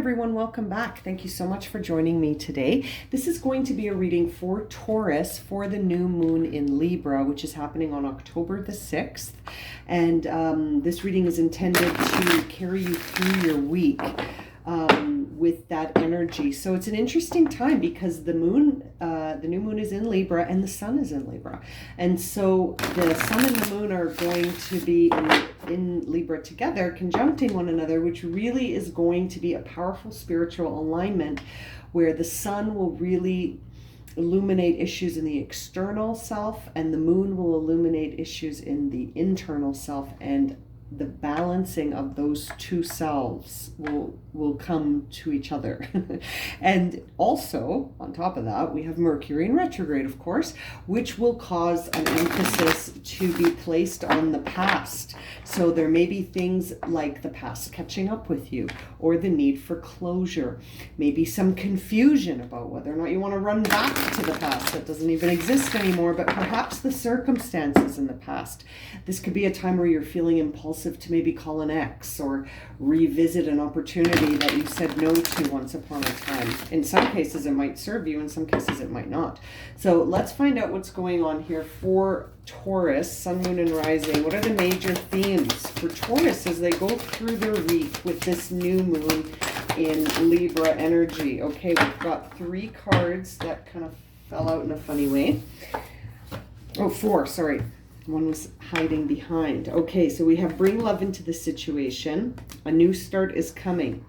everyone, welcome back. Thank you so much for joining me today. This is going to be a reading for Taurus for the new moon in Libra, which is happening on October the 6th. And this reading is intended to carry you through your week with that energy. So it's an interesting time because the moon, the new moon is in Libra and the sun is in Libra. And so the sun and the moon are going to be in Libra together, conjuncting one another, which really is going to be a powerful spiritual alignment where the sun will really illuminate issues in the external self and the moon will illuminate issues in the internal self, and the balancing of those two selves will come to each other. And also, on top of that, we have Mercury in retrograde, of course, which will cause an emphasis to be placed on the past. So there may be things like the past catching up with you, or the need for closure, maybe some confusion about whether or not you want to run back to the past that doesn't even exist anymore, but perhaps the circumstances in the past. This could be a time where you're feeling impulsive to maybe call an ex or revisit an opportunity that you said no to once upon a time. In some cases it might serve you, in some cases it might not. So let's find out what's going on here for Taurus, sun, moon, and rising. What are the major themes for Taurus as they go through their week with this new moon in Libra energy? Okay, we've got 3 cards that kind of fell out in a funny way. Oh, 4, sorry. One was hiding behind. Okay, so we have bring love into the situation. A new start is coming.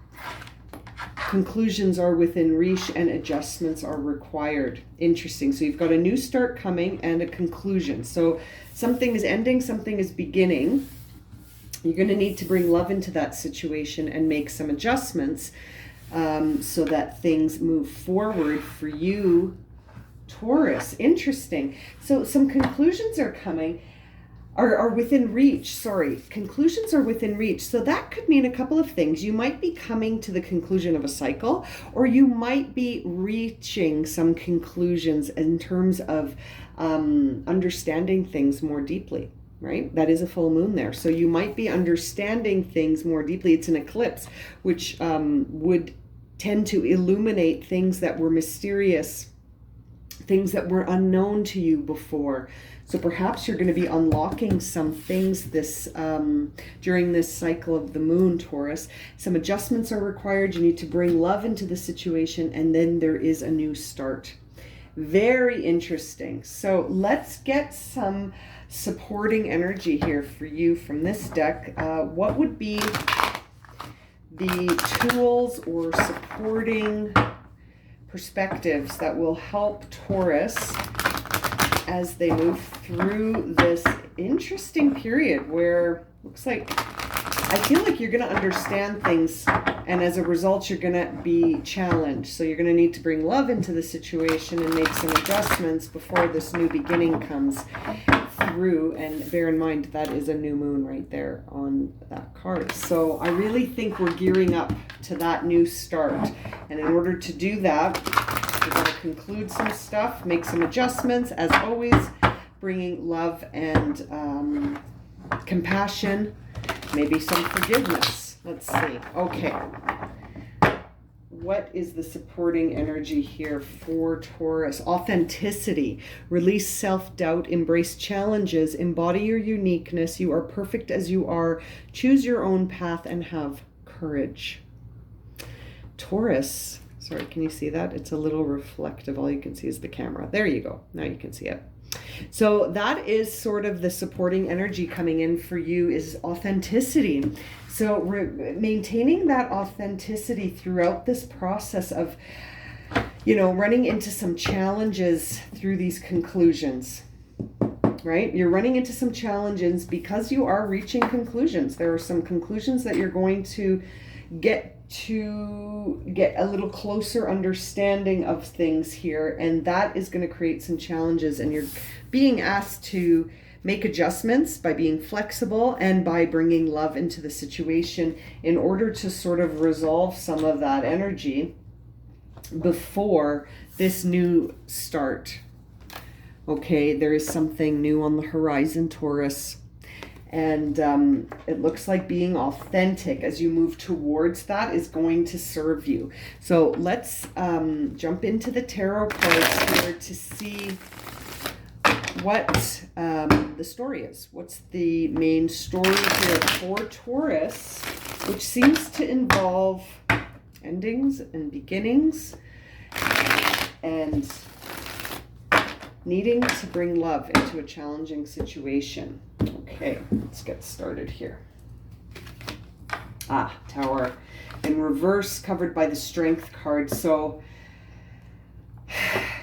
Conclusions are within reach and adjustments are required. Interesting. So you've got a new start coming and a conclusion. So something is ending, something is beginning. You're going to need to bring love into that situation and make some adjustments so that things move forward for you, Taurus. Interesting. So some conclusions are coming, are within reach. Sorry, conclusions are within reach. So that could mean a couple of things. You might be coming to the conclusion of a cycle, or you might be reaching some conclusions in terms of understanding things more deeply, right? That is a full moon there. So you might be understanding things more deeply. It's an eclipse, which would tend to illuminate things that were mysterious, things that were unknown to you before. So perhaps you're going to be unlocking some things this during this cycle of the moon, Taurus. Some adjustments are required. You need to bring love into the situation, and then there is a new start. Very interesting. So let's get some supporting energy here for you from this deck. What would be the tools or supporting perspectives that will help Taurus as they move through this interesting period where looks like, I feel like you're going to understand things, and as a result you're going to be challenged. So you're going to need to bring love into the situation and make some adjustments before this new beginning comes through. And bear in mind that is a new moon right there on that card. So I really think we're gearing up to that new start, and in order to do that we're going to conclude some stuff, make some adjustments, as always bringing love and compassion, maybe some forgiveness. Let's see. Okay, what is the supporting energy here for Taurus? Authenticity. Release self-doubt. Embrace challenges. Embody your uniqueness. You are perfect as you are. Choose your own path and have courage. Taurus. Sorry, can you see that? It's a little reflective. All you can see is the camera. There you go. Now you can see it. So that is sort of the supporting energy coming in for you, is authenticity. So maintaining that authenticity throughout this process of, you know, running into some challenges through these conclusions, right? You're running into some challenges because you are reaching conclusions. There are some conclusions that you're going to get a little closer understanding of things here, and that is going to create some challenges, and you're being asked to make adjustments by being flexible and by bringing love into the situation in order to sort of resolve some of that energy before this new start. Okay, there is something new on the horizon, Taurus. And it looks like being authentic as you move towards that is going to serve you. So let's jump into the tarot cards here to see what the story is. What's the main story here for Taurus, which seems to involve endings and beginnings and needing to bring love into a challenging situation. Okay, let's get started here. Tower in reverse, covered by the Strength card. So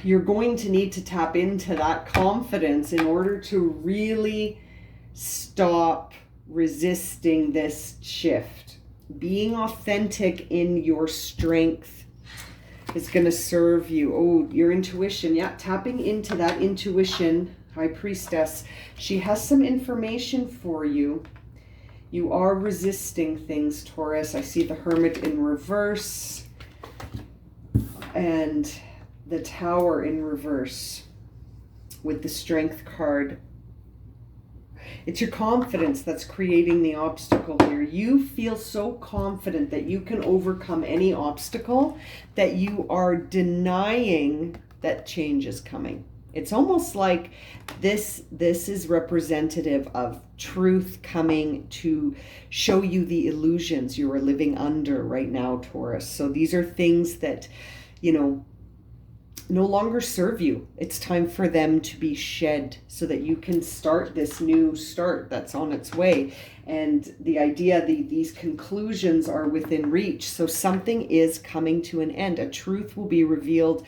you're going to need to tap into that confidence in order to really stop resisting this shift. Being authentic in your strength is going to serve you. Oh, your intuition. Yeah, tapping into that intuition. High Priestess. She has some information for you. You are resisting things, Taurus. I see the Hermit in reverse. And the Tower in reverse with the Strength card. It's your confidence that's creating the obstacle here. You feel so confident that you can overcome any obstacle that you are denying that change is coming. It's almost like this is representative of truth coming to show you the illusions you are living under right now, Taurus. So these are things that, you know, no longer serve you. It's time for them to be shed so that you can start this new start that's on its way. And the idea, these conclusions are within reach. So something is coming to an end. A truth will be revealed.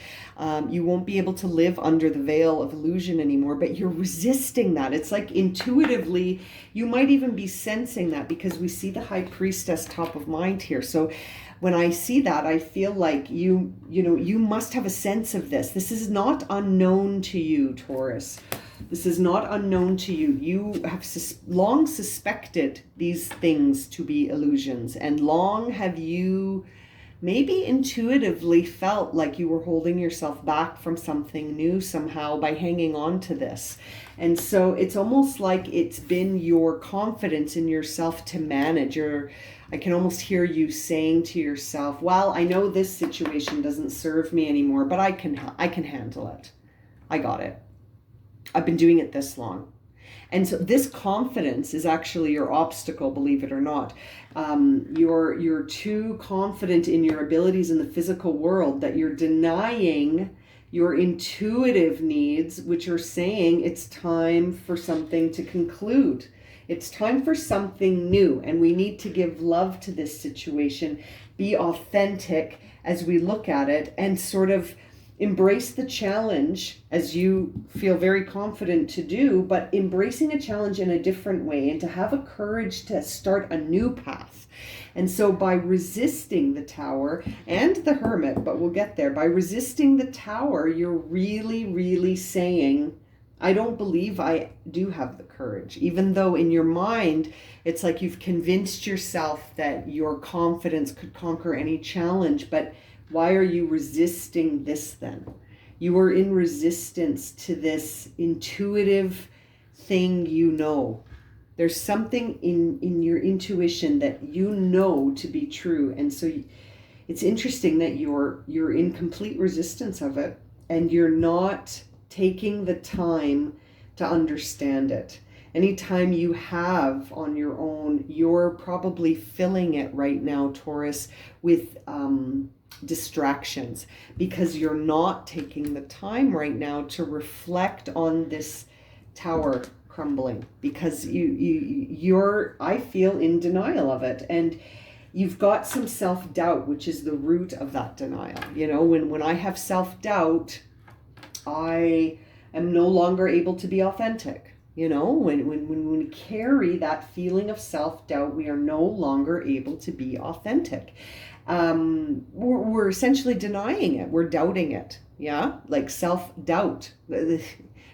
You won't be able to live under the veil of illusion anymore, but you're resisting that. It's like intuitively, you might even be sensing that because we see the High Priestess top of mind here. So when I see that, I feel like you must have a sense of this. This is not unknown to you, Taurus. This is not unknown to you. You have long suspected these things to be illusions, and long have you maybe intuitively felt like you were holding yourself back from something new somehow by hanging on to this. And so it's almost like it's been your confidence in yourself to manage. I can almost hear you saying to yourself, well, I know this situation doesn't serve me anymore, but I can handle it. I got it. I've been doing it this long. And so this confidence is actually your obstacle, believe it or not. You're too confident in your abilities in the physical world that you're denying your intuitive needs, which are saying it's time for something to conclude. It's time for something new, and we need to give love to this situation, be authentic as we look at it, and sort of embrace the challenge as you feel very confident to do, but embracing a challenge in a different way and to have a courage to start a new path. And so by resisting the Tower and the Hermit, but we'll get there, by resisting the Tower, you're really, really saying, I don't believe I do have the courage, even though in your mind, it's like you've convinced yourself that your confidence could conquer any challenge. But why are you resisting this then? You are in resistance to this intuitive thing you know. There's something in your intuition that you know to be true. And so it's interesting that you're in complete resistance of it, and you're not taking the time to understand it. Anytime you have on your own, you're probably filling it right now, Taurus, with distractions, because you're not taking the time right now to reflect on this Tower crumbling, because you're, I feel, in denial of it. And you've got some self-doubt, which is the root of that denial. You know, when I have self-doubt, I am no longer able to be authentic. You know, when we carry that feeling of self-doubt, we are no longer able to be authentic. We're essentially denying it. We're doubting it. Yeah, like self-doubt.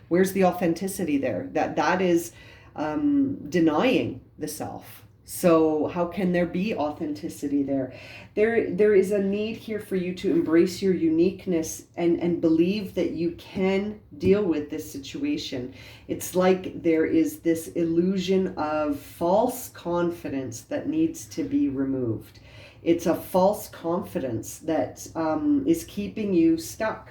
Where's the authenticity there? That is denying the self. So how can there be authenticity there? There is a need here for you to embrace your uniqueness and believe that you can deal with this situation. It's like there is this illusion of false confidence that needs to be removed. It's a false confidence that is keeping you stuck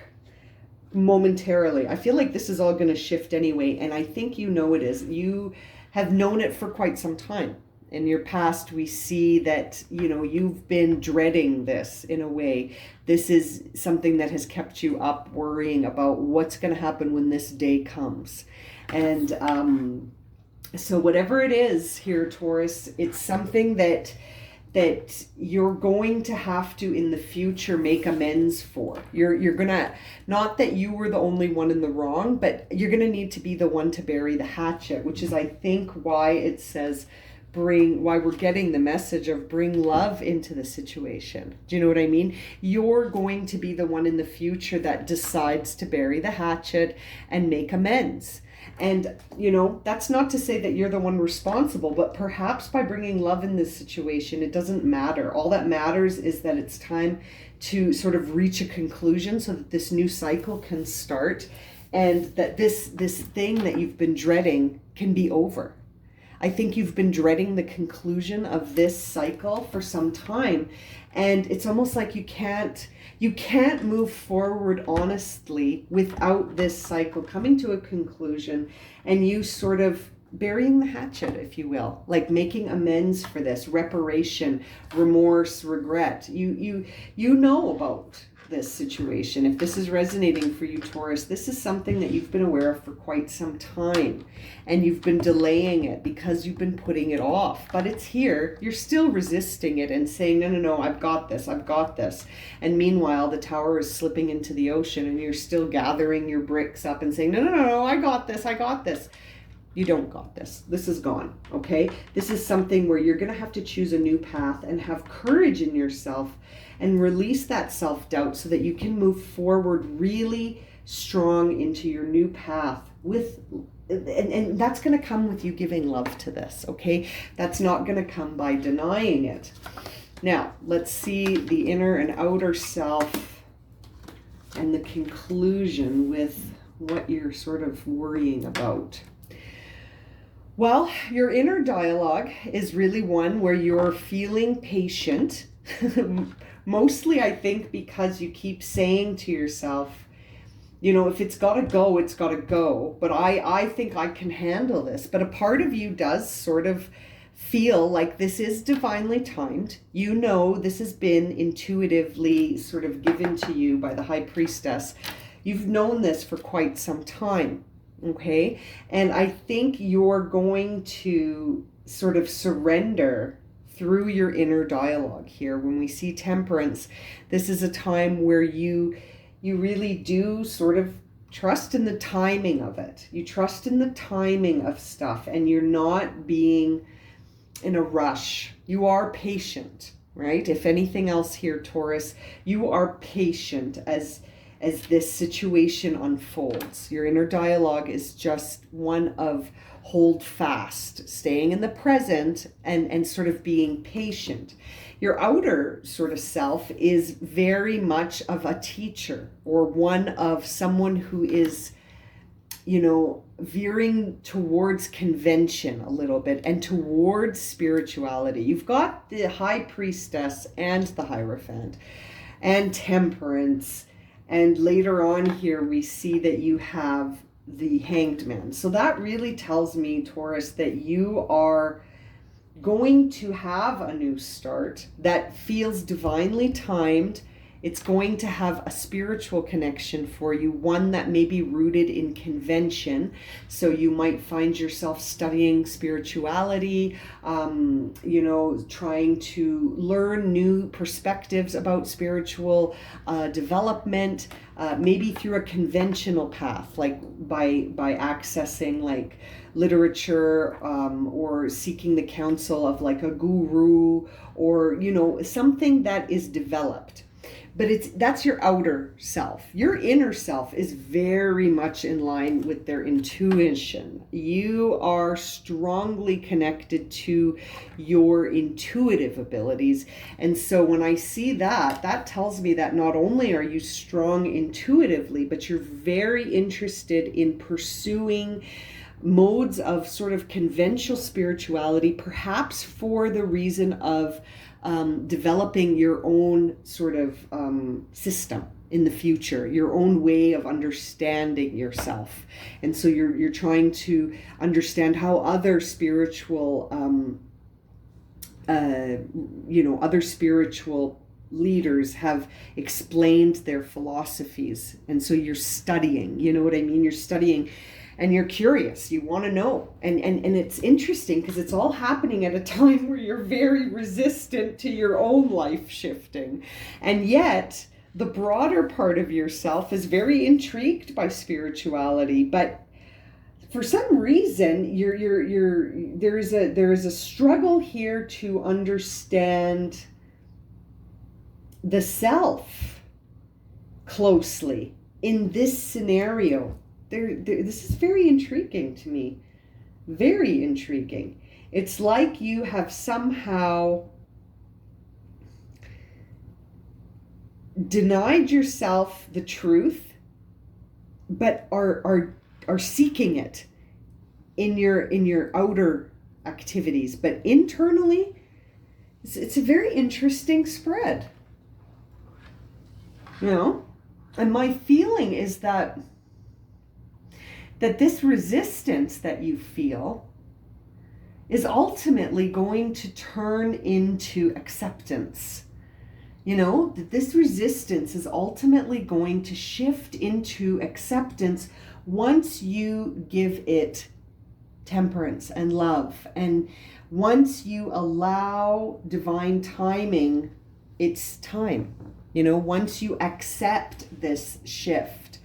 momentarily. I feel like this is all going to shift anyway, and I think you know it is. You have known it for quite some time. In your past, we see that, you know, you've been dreading this in a way. This is something that has kept you up worrying about what's going to happen when this day comes. And so whatever it is here, Taurus, it's something that you're going to have to in the future make amends for. You're gonna, not that you were the only one in the wrong, but you're gonna need to be the one to bury the hatchet, which is, I think, why it says why we're getting the message of bring love into the situation. Do you know what I mean? You're going to be the one in the future that decides to bury the hatchet and make amends. And, you know, that's not to say that you're the one responsible, but perhaps by bringing love in this situation, it doesn't matter. All that matters is that it's time to sort of reach a conclusion so that this new cycle can start, and that this thing that you've been dreading can be over. I think you've been dreading the conclusion of this cycle for some time, and it's almost like you can't move forward honestly without this cycle coming to a conclusion and you sort of burying the hatchet, if you will, like making amends for this, reparation, remorse, regret. You know about this situation. If this is resonating for you, Taurus, this is something that you've been aware of for quite some time, and you've been delaying it because you've been putting it off. But it's here. You're still resisting it and saying, no, I've got this. And meanwhile, the tower is slipping into the ocean and you're still gathering your bricks up and saying, no, I got this. You don't got this. This is gone, okay? This is something where you're going to have to choose a new path and have courage in yourself and release that self-doubt so that you can move forward really strong into your new path with, and that's going to come with you giving love to this, okay? That's not going to come by denying it. Now, let's see the inner and outer self and the conclusion with what you're sort of worrying about. Well, your inner dialogue is really one where you're feeling patient, mostly I think because you keep saying to yourself, you know, if it's got to go, it's got to go. But I think I can handle this. But a part of you does sort of feel like this is divinely timed. You know, this has been intuitively sort of given to you by the High Priestess. You've known this for quite some time. Okay, and I think you're going to sort of surrender through your inner dialogue here. When we see Temperance, this is a time where you really do sort of trust in the timing of it. You trust in the timing of stuff, and you're not being in a rush. You are patient, right? If anything else here, Taurus, you are patient as this situation unfolds. Your inner dialogue is just one of hold fast, staying in the present and sort of being patient. Your outer sort of self is very much of a teacher, or one of someone who is, you know, veering towards convention a little bit and towards spirituality. You've got the High Priestess and the Hierophant and Temperance. And later on here, we see that you have the Hanged Man. So that really tells me, Taurus, that you are going to have a new start that feels divinely timed. It's going to have a spiritual connection for you, one that may be rooted in convention. So you might find yourself studying spirituality, you know, trying to learn new perspectives about spiritual development, maybe through a conventional path, like by accessing like literature, or seeking the counsel of like a guru, or, you know, something that is developed. but that's your outer self. Your inner self is very much in line with their intuition. You are strongly connected to your intuitive abilities. And so when I see that, that tells me that not only are you strong intuitively, but you're very interested in pursuing modes of sort of conventional spirituality, perhaps for the reason of developing your own sort of system in the future, your own way of understanding yourself. And so you're trying to understand how other spiritual other spiritual leaders have explained their philosophies. And so you're studying, you know what I mean? You're studying and you're curious, you want to know. And it's interesting because it's all happening at a time where you're very resistant to your own life shifting. And yet the broader part of yourself is very intrigued by spirituality, but for some reason there is a struggle here to understand the self closely in this scenario. This is very intriguing to me. Very intriguing. It's like you have somehow denied yourself the truth, but are seeking it in your outer activities. But internally, it's a very interesting spread. You know? And my feeling is that this resistance that you feel is ultimately going to turn into acceptance. You know, that this resistance is ultimately going to shift into acceptance once you give it temperance and love, and once you allow divine timing its time. You know, once you accept this shift.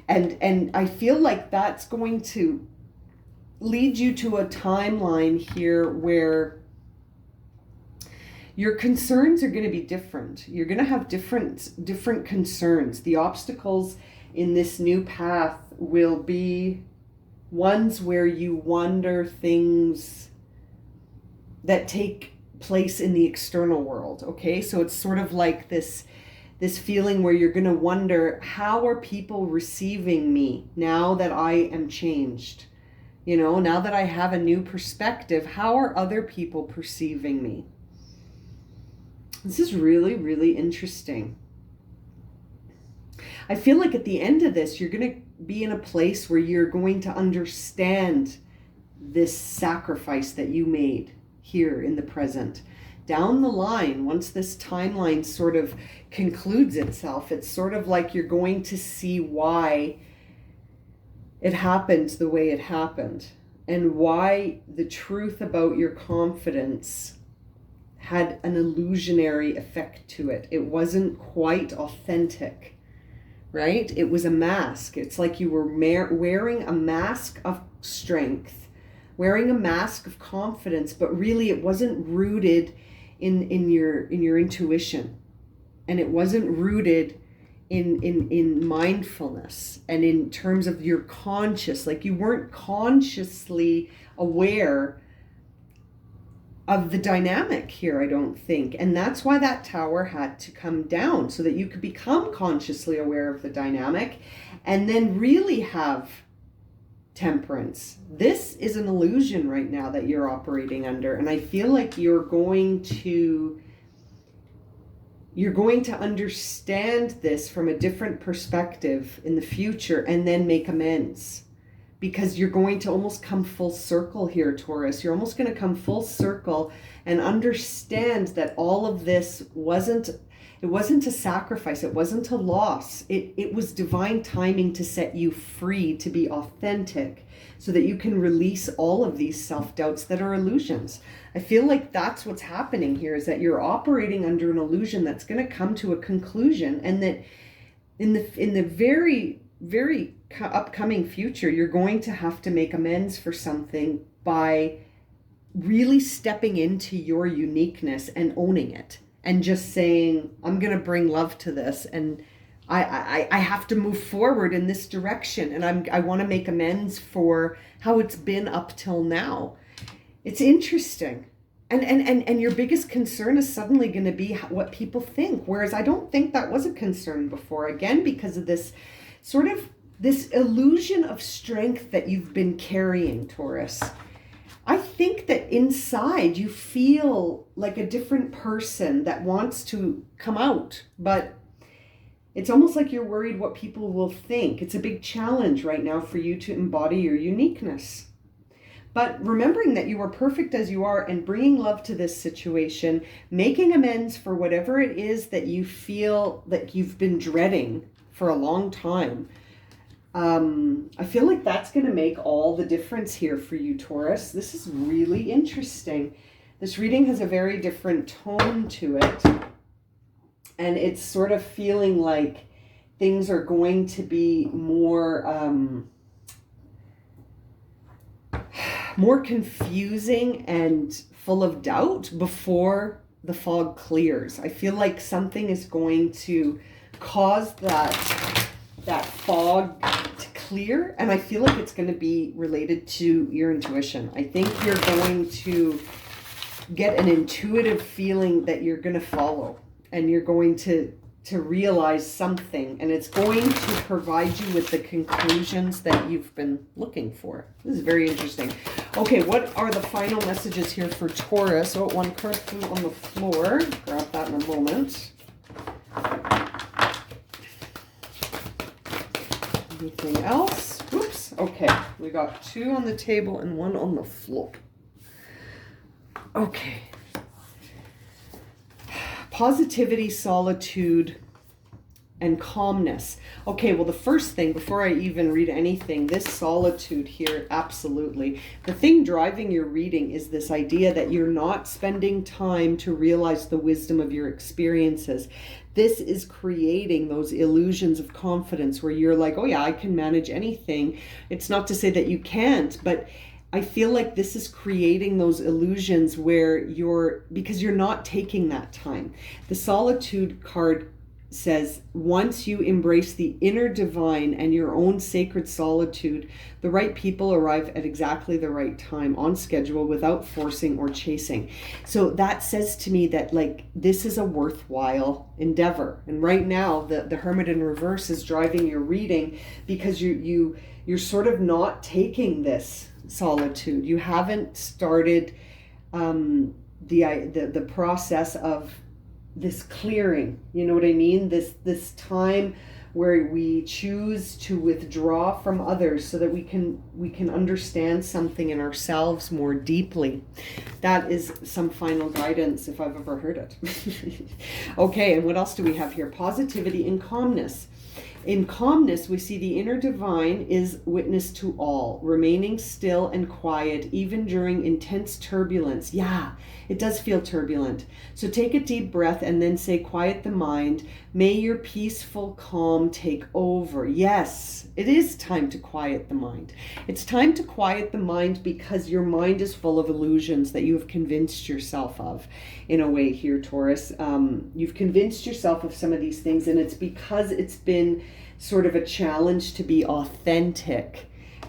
And I feel like that's going to lead you to a timeline here where your concerns are going to be different. You're going to have different concerns. The obstacles in this new path will be ones where you wonder things that take place in the external world. Okay, so it's sort of like this feeling where you're going to wonder, how are people receiving me now that I am changed? You know, now that I have a new perspective, how are other people perceiving me? This is really, really interesting. I feel like at the end of this, you're going to be in a place where you're going to understand this sacrifice that you made here in the present. Down the line, once this timeline sort of concludes itself, it's sort of like you're going to see why it happened the way it happened, and why the truth about your confidence had an illusionary effect to it. It wasn't quite authentic, right? It was a mask. It's like you were wearing a mask of strength, wearing a mask of confidence, but really it wasn't rooted in your intuition, and it wasn't rooted in mindfulness and in terms of your conscious, like you weren't consciously aware of the dynamic here, I don't think. And that's why that tower had to come down, so that you could become consciously aware of the dynamic and then really have temperance. This is an illusion right now that you're operating under, and I feel like you're going to understand this from a different perspective in the future, and then make amends, because you're going to almost come full circle here, Taurus. You're almost going to come full circle and understand that all of this wasn't a sacrifice. It wasn't a loss. It was divine timing to set you free, to be authentic, so that you can release all of these self-doubts that are illusions. I feel like that's what's happening here, is that you're operating under an illusion that's going to come to a conclusion, and that in the very, very upcoming future, you're going to have to make amends for something by really stepping into your uniqueness and owning it and just saying, I'm going to bring love to this, and I have to move forward in this direction, and I want to make amends for how it's been up till now. It's interesting. And your biggest concern is suddenly going to be what people think, whereas I don't think that was a concern before, again, because of this sort of this illusion of strength that you've been carrying, Taurus. I think that inside you feel like a different person that wants to come out, but it's almost like you're worried what people will think. It's a big challenge right now for you to embody your uniqueness. But remembering that you are perfect as you are and bringing love to this situation, making amends for whatever it is that you feel that you've been dreading for a long time. I feel like that's going to make all the difference here for you, Taurus. This is really interesting. This reading has a very different tone to it. And it's sort of feeling like things are going to be more confusing and full of doubt before the fog clears. I feel like something is going to cause that fog to clear, and I feel like it's going to be related to your intuition. I think you're going to get an intuitive feeling that you're going to follow, and you're going to realize something, and it's going to provide you with the conclusions that you've been looking for. This is very interesting. Okay, what are the final messages here for Taurus? Oh, one card flew on the floor. Grab that in a moment. Anything else? Oops. Okay, we got 2 on the table and 1 on the floor. Okay. Positivity, solitude, and calmness. Okay, well, the first thing, before I even read anything, this solitude here, absolutely. The thing driving your reading is this idea that you're not spending time to realize the wisdom of your experiences. This is creating those illusions of confidence where you're like, oh yeah, I can manage anything. It's not to say that you can't, but I feel like this is creating those illusions where because you're not taking that time. The solitude card says, once you embrace the inner divine and your own sacred solitude, the right people arrive at exactly the right time, on schedule, without forcing or chasing. So that says to me that, like, this is a worthwhile endeavor. And right now, the Hermit in reverse is driving your reading because you're sort of not taking this solitude. You haven't started the process of this clearing, you know what I mean? This time where we choose to withdraw from others so that we can understand something in ourselves more deeply. That is some final guidance if I've ever heard it. Okay, and what else do we have here? Positivity and calmness. In calmness, we see the inner divine is witness to all, remaining still and quiet even during intense turbulence. Yeah, it does feel turbulent. So take a deep breath and then say, quiet the mind. May your peaceful calm take over. Yes, it is time to quiet the mind. It's time to quiet the mind because your mind is full of illusions that you have convinced yourself of, in a way here, Taurus. You've convinced yourself of some of these things, and it's because it's been sort of a challenge to be authentic.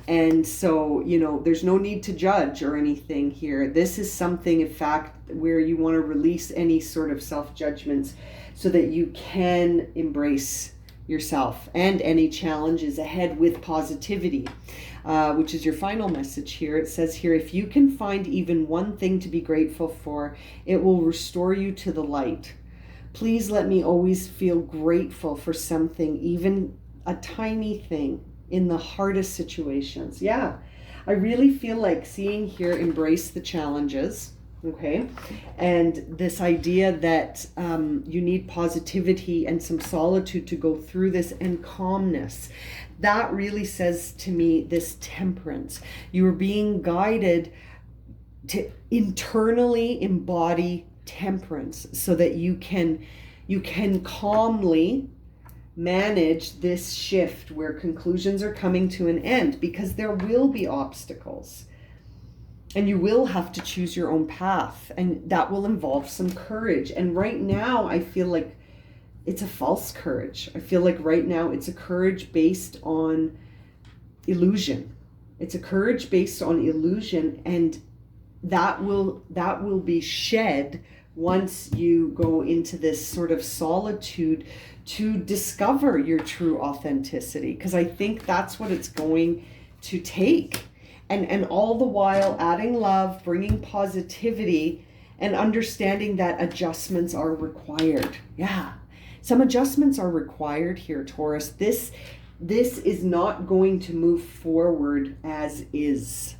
And so, you know, there's no need to judge or anything here. This is something, in fact, where you want to release any sort of self-judgments so that you can embrace yourself and any challenges ahead with positivity, which is your final message here. It says here, if you can find even one thing to be grateful for, it will restore you to the light. Please let me always feel grateful for something, even a tiny thing, in the hardest situations. Yeah, I really feel like seeing here, embrace the challenges, okay? And this idea that you need positivity and some solitude to go through this, and calmness. That really says to me this temperance. You are being guided to internally embody temperance so that you can calmly manage this shift where conclusions are coming to an end, because there will be obstacles. And you will have to choose your own path, and that will involve some courage. And right now, I feel like it's a false courage. I feel like right now it's a courage based on illusion. It's a courage based on illusion, and that will be shed once you go into this sort of solitude to discover your true authenticity, because I think that's what it's going to take. And all the while adding love, bringing positivity, and understanding that adjustments are required. Yeah, some adjustments are required here, Taurus. This is not going to move forward as is.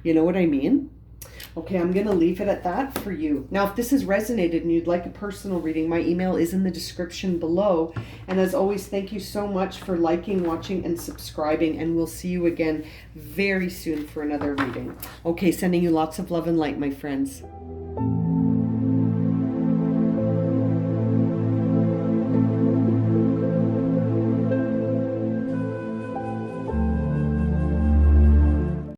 You know what I mean? Okay, I'm going to leave it at that for you. Now, if this has resonated and you'd like a personal reading, my email is in the description below. And as always, thank you so much for liking, watching, and subscribing. And we'll see you again very soon for another reading. Okay, sending you lots of love and light, my friends.